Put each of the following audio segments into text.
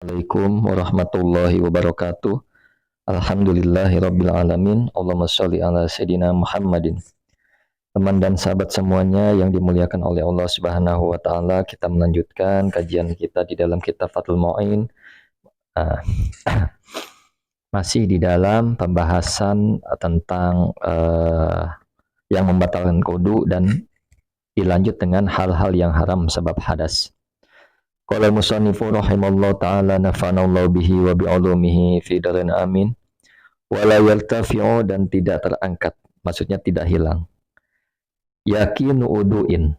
Assalamualaikum warahmatullahi wabarakatuh. Alhamdulillahirabbil alamin. Allahumma shalli ala sayidina Muhammadin. Teman dan sahabat semuanya yang dimuliakan oleh Allah Subhanahu wa taala, kita melanjutkan kajian kita di dalam kitab Fathul Mu'in. Uh, masih di dalam pembahasan tentang yang membatalkan wudu dan dilanjut dengan hal-hal yang haram sebab hadas. Qala musannifu rahimallahu ta'ala nafa'anallahu bihi wa bi'ulumihi fi darin amin. Wala yaltafi'u dan tidak terangkat, maksudnya tidak hilang. Yakinu udu'in,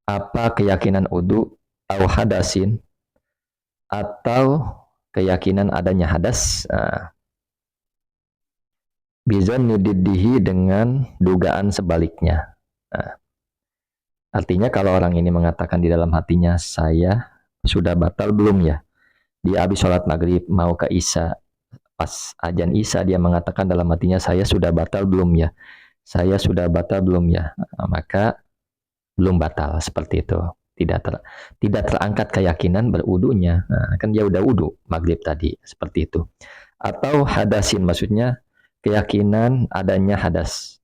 apa keyakinan udu, au hadasin, atau keyakinan adanya hadas. Bizan nididdihi dengan dugaan sebaliknya. Artinya kalau orang ini mengatakan di dalam hatinya, saya sudah batal belum ya? Dia habis sholat maghrib mau ke isya, pas azan isya dia mengatakan dalam hatinya, saya sudah batal belum ya? Saya sudah batal belum ya? Maka belum batal, seperti itu. Tidak terangkat keyakinan berudunya. Kan dia udah wudu maghrib tadi, seperti itu. Atau hadasin, maksudnya keyakinan adanya hadas.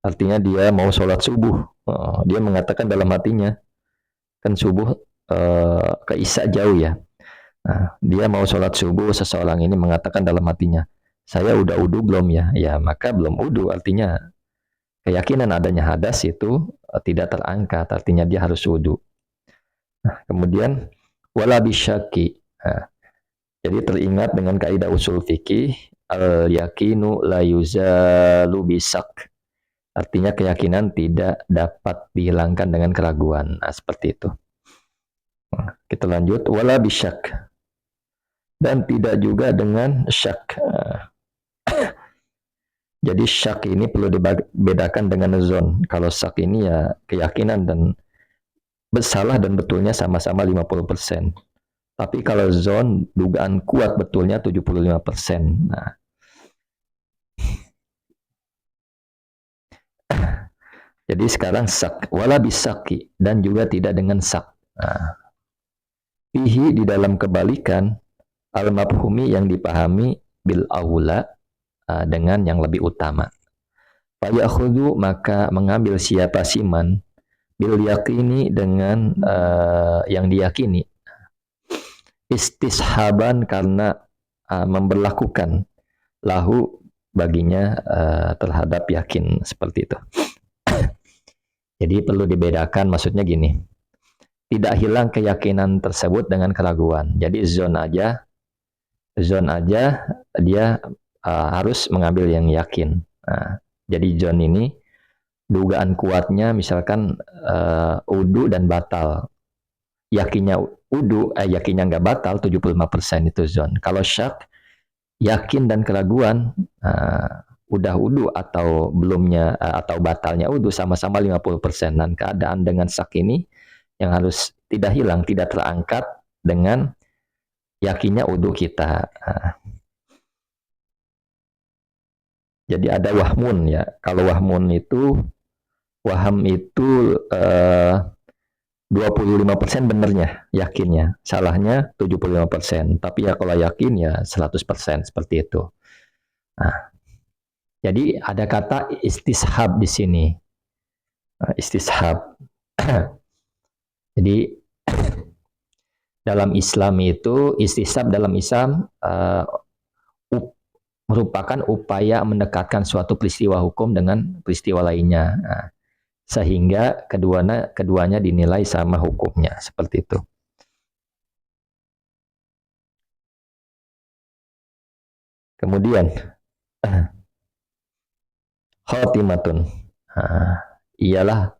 Artinya dia mau sholat subuh, dia mengatakan dalam hatinya, kan subuh ke isya jauh ya. Dia mau sholat subuh, seseorang ini mengatakan dalam hatinya, saya udah wudu belum ya? Ya, maka belum wudu, artinya keyakinan adanya hadas itu tidak terangkat, artinya dia harus wudu. Kemudian wala bisyaki. Jadi teringat dengan kaidah usul fikih, al yakinu la yuzalu bisak. Artinya keyakinan tidak dapat dihilangkan dengan keraguan. Seperti itu. Kita lanjut, wala bisyak. Dan tidak juga dengan syak. Jadi syak ini perlu dibedakan dengan zon. Kalau syak ini ya keyakinan dan salah dan betulnya sama-sama 50%. Tapi kalau zon, dugaan kuat betulnya 75%. Jadi sekarang sak, wala bisaki, dan juga tidak dengan sak. Fihi di dalam kebalikan, al-mafhumi yang dipahami bil aula, dengan yang lebih utama. Fayakhudhu, maka mengambil siapa siman, bil yakini dengan yang diyakini. Istishaban karena memberlakukan lahu baginya terhadap yakin, seperti itu. Jadi perlu dibedakan, maksudnya gini, tidak hilang keyakinan tersebut dengan keraguan. Jadi zon aja dia harus mengambil yang yakin. Jadi zon ini dugaan kuatnya misalkan wudu dan batal. Yakinnya wudu, yakinnya nggak batal 75% itu zon. Kalau syak, yakin dan keraguan, udah wudu atau belumnya atau batalnya wudu sama-sama 50%. Dan keadaan dengan syak ini yang harus tidak hilang, tidak terangkat dengan yakinnya wudu kita. Jadi ada wahmun ya. Kalau wahmun itu, waham itu 25% benernya, yakinnya. Salahnya 75%. Tapi ya kalau yakin ya 100%, seperti itu. Jadi ada kata istishab di sini. Istishab. Jadi dalam Islam itu, istishab dalam Islam merupakan upaya mendekatkan suatu peristiwa hukum dengan peristiwa lainnya. Sehingga keduanya dinilai sama hukumnya, seperti itu. Kemudian khotimatun, ialah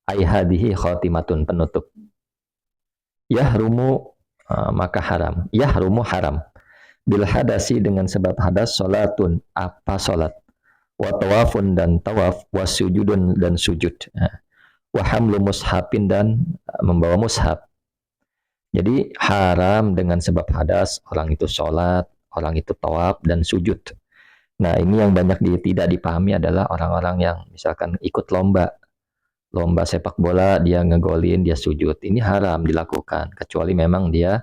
aihadihi khotimatun, penutup. Yahrumu, maka haram. Yahrumu haram. Bil hadasi, dengan sebab hadas, sholatun, apa sholat. Wa tawafun, dan tawaf. Wa sujudun, dan sujud. Wa hamlu mushafin, dan membawa mushaf. Jadi haram dengan sebab hadas, orang itu sholat, orang itu tawaf, dan sujud. Nah, ini yang banyak tidak dipahami adalah orang-orang yang misalkan ikut lomba sepak bola, dia ngegolin, dia sujud. Ini haram dilakukan, kecuali memang dia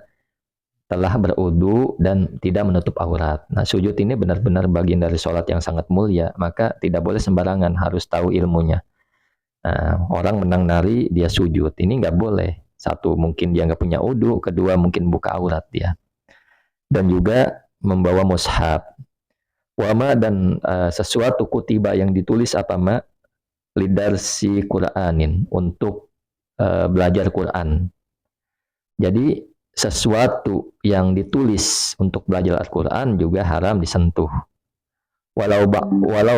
telah berwudu dan tidak menutup aurat. Nah, sujud ini benar-benar bagian dari sholat yang sangat mulia, maka tidak boleh sembarangan, harus tahu ilmunya. Nah, orang menang nari, dia sujud. Ini nggak boleh. Satu, mungkin dia nggak punya wudu. Kedua, mungkin buka aurat dia. Dan juga membawa mushaf. Wama dan sesuatu kutiba yang ditulis apa ma lidarsi Qur'anin untuk belajar Quran. Jadi sesuatu yang ditulis untuk belajar Al-Quran juga haram disentuh. Walau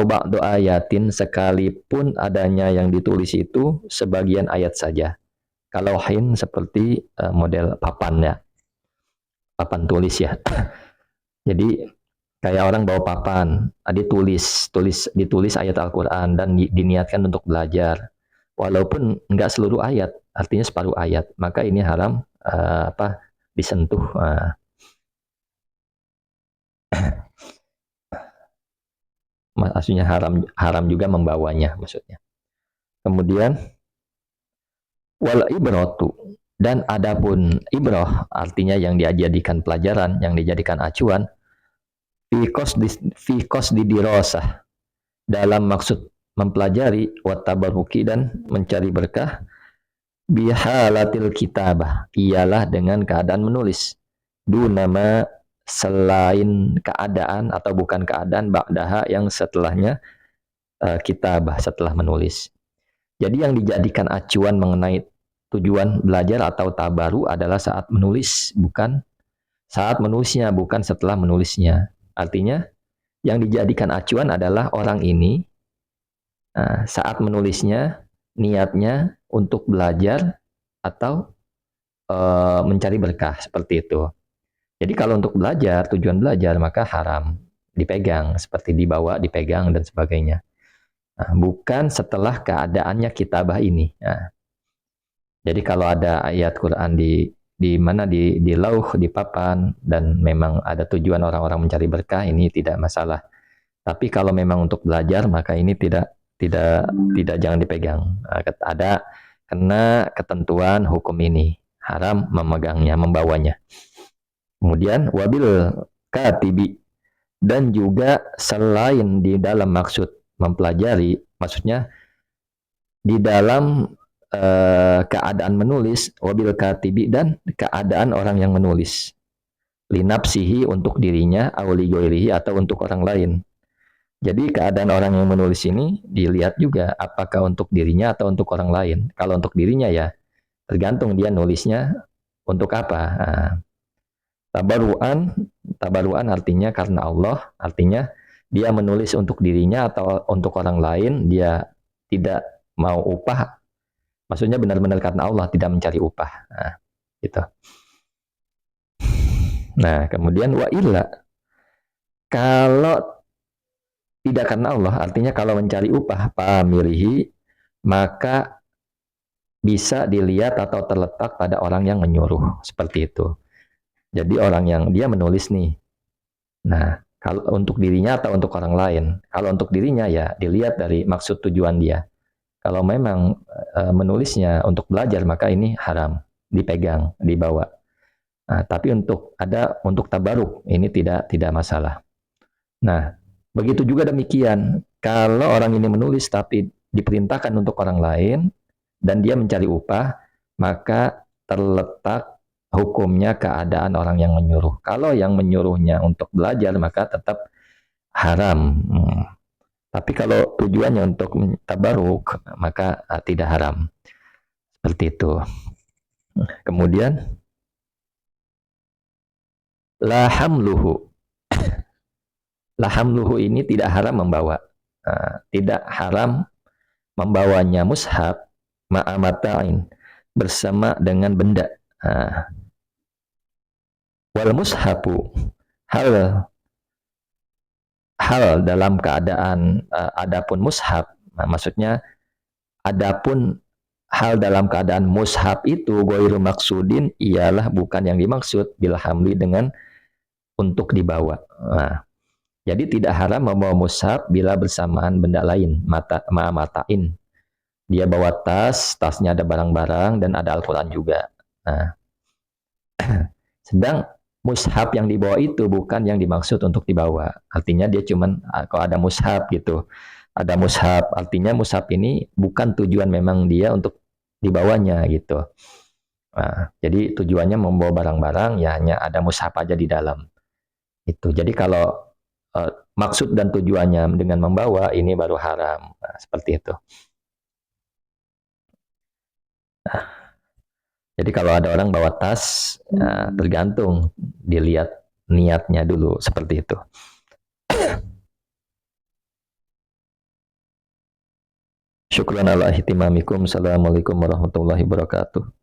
ba'du ayatin, sekalipun adanya yang ditulis itu sebagian ayat saja. Kalau hin seperti model papan ya, papan tulis ya. Jadi kayak orang bawa papan, ditulis ayat Al-Quran dan diniatkan untuk belajar. Walaupun enggak seluruh ayat, artinya separuh ayat, maka ini haram disentuh. Maksudnya haram juga membawanya maksudnya. Kemudian wal ibratu, dan adapun ibroh artinya yang dijadikan pelajaran, yang dijadikan acuan, fi qasdi dirasah, dalam maksud mempelajari, wa tabarruki, dan mencari berkah, bihalatil kitabah, ialah dengan keadaan menulis, dunama, selain keadaan atau bukan keadaan, ba'daha, yang setelahnya, kitabah, setelah menulis. Jadi yang dijadikan acuan mengenai tujuan belajar atau tabaru adalah saat menulis, bukan saat menulisnya, bukan setelah menulisnya. Artinya yang dijadikan acuan adalah orang ini saat menulisnya niatnya untuk belajar atau mencari berkah, seperti itu. Jadi kalau untuk belajar, tujuan belajar, maka haram dipegang, seperti dibawa, dipegang, dan sebagainya. Nah, bukan setelah keadaannya kitabah ini. Nah, jadi kalau ada ayat Quran di mana di lauh, di papan, dan memang ada tujuan orang-orang mencari berkah, ini tidak masalah. Tapi kalau memang untuk belajar, maka ini tidak jangan dipegang. Ada kena ketentuan hukum ini, haram memegangnya, membawanya. Kemudian wabil katibi, dan juga selain di dalam maksud mempelajari, maksudnya di dalam keadaan menulis, wabil katibi, dan keadaan orang yang menulis, linapsihi, untuk dirinya, awli goirihi, atau untuk orang lain. Jadi keadaan orang yang menulis ini dilihat juga apakah untuk dirinya atau untuk orang lain. Kalau untuk dirinya ya tergantung dia nulisnya untuk apa. Nah, tabaruan artinya karena Allah, artinya dia menulis untuk dirinya atau untuk orang lain, dia tidak mau upah. Maksudnya benar-benar karena Allah, tidak mencari upah. Nah, gitu. Nah, kemudian wa illa, kalau tidak karena Allah, artinya kalau mencari upah, pamirihi, maka bisa dilihat atau terletak pada orang yang menyuruh, seperti itu. Jadi orang yang dia menulis nih. Nah, kalau untuk dirinya atau untuk orang lain. Kalau untuk dirinya ya dilihat dari maksud tujuan dia. Kalau memang menulisnya untuk belajar, maka ini haram dipegang, dibawa. Nah, tapi untuk tabaruk ini tidak masalah. Nah, begitu juga demikian. Kalau orang ini menulis tapi diperintahkan untuk orang lain dan dia mencari upah, maka terletak hukumnya keadaan orang yang menyuruh. Kalau yang menyuruhnya untuk belajar, maka tetap haram. Tapi kalau tujuannya untuk tabaruk, maka tidak haram. Seperti itu. Kemudian la hamluhu. La hamluhu ini tidak haram membawa. Tidak haram membawanya mushaf ma'amatain, bersama dengan benda. Wal mushafu, hal dalam keadaan adapun mushaf, maksudnya adapun hal dalam keadaan mushaf itu ghairu maksudin, ialah bukan yang dimaksud bil hamli, dengan untuk dibawa. Nah, jadi tidak haram membawa mushaf bila bersamaan benda lain, ma'amatain. Dia bawa tasnya ada barang-barang dan ada Al-Quran juga. Nah, sedang mushaf yang dibawa itu bukan yang dimaksud untuk dibawa. Artinya dia cuman kalau ada mushaf gitu. Ada mushaf, artinya mushaf ini bukan tujuan memang dia untuk dibawanya gitu. Nah, jadi tujuannya membawa barang-barang ya hanya ada mushaf aja di dalam. Itu. Jadi kalau maksud dan tujuannya dengan membawa ini baru haram. Nah, seperti itu. Jadi kalau ada orang bawa tas, tergantung dilihat niatnya dulu seperti itu. Syukran ala ihtimamikum. Assalamualaikum warahmatullahi wabarakatuh.